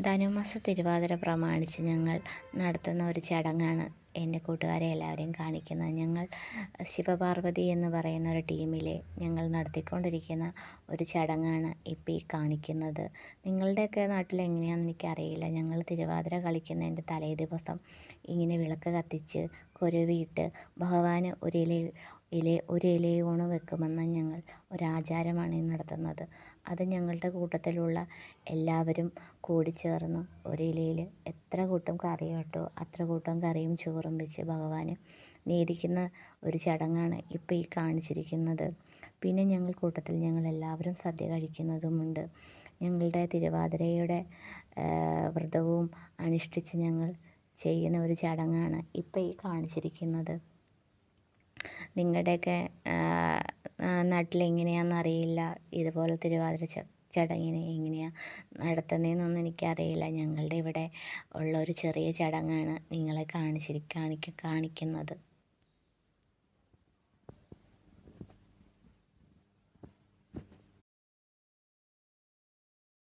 ധനുമാസ തിരുവാതിര പ്രമാണിച്ച് ഞങ്ങൾ നടത്തുന്ന ഒരു ചടങ്ങാണ് എൻ്റെ കൂട്ടുകാരെ എല്ലാവരെയും കാണിക്കുന്നത്. ഞങ്ങൾ ശിവപാർവതി എന്ന് പറയുന്ന ഒരു ടീമിലെ ഞങ്ങൾ നടത്തിക്കൊണ്ടിരിക്കുന്ന ഒരു ചടങ്ങാണ് ഇപ്പം ഈ കാണിക്കുന്നത്. നിങ്ങളുടെയൊക്കെ നാട്ടിൽ എങ്ങനെയാണെന്ന് എനിക്കറിയില്ല. ഞങ്ങൾ തിരുവാതിര കളിക്കുന്നതിൻ്റെ തലേ ദിവസം ഇങ്ങനെ വിളക്ക് കത്തിച്ച് കുരവിയിട്ട് ഭഗവാന് ഒരു ഇലയൂണ് വെക്കുമെന്ന് ഞങ്ങൾ ഒരാചാരമാണ് ഈ നടത്തുന്നത്. അത് ഞങ്ങളുടെ കൂട്ടത്തിലുള്ള എല്ലാവരും കൂടിച്ചേർന്ന് ഒരിലയിൽ എത്ര കൂട്ടം കറി കേട്ടോ അത്ര കൂട്ടം കറിയും ചോറും വെച്ച് ഭഗവാന് നേദിക്കുന്ന ഒരു ചടങ്ങാണ് ഇപ്പോൾ ഈ കാണിച്ചിരിക്കുന്നത്. പിന്നെ കൂട്ടത്തിൽ ഞങ്ങൾ എല്ലാവരും സദ്യ കഴിക്കുന്നതുമുണ്ട്. ഞങ്ങളുടെ തിരുവാതിരയുടെ വ്രതവും അനുഷ്ഠിച്ച് ഞങ്ങൾ ചെയ്യുന്ന ഒരു ചടങ്ങാണ് ഇപ്പോൾ ഈ കാണിച്ചിരിക്കുന്നത്. നിങ്ങളുടെയൊക്കെ നാട്ടിലെങ്ങനെയാണെന്നറിയില്ല. ഇതുപോലെ തിരുവാതിര ചടങ്ങിനെ എങ്ങനെയാണ് നടത്തുന്നതെന്നൊന്നും എനിക്കറിയില്ല. ഞങ്ങളുടെ ഇവിടെ ഉള്ള ഒരു ചെറിയ ചടങ്ങാണ് നിങ്ങളെ കാണിക്കുന്നത്.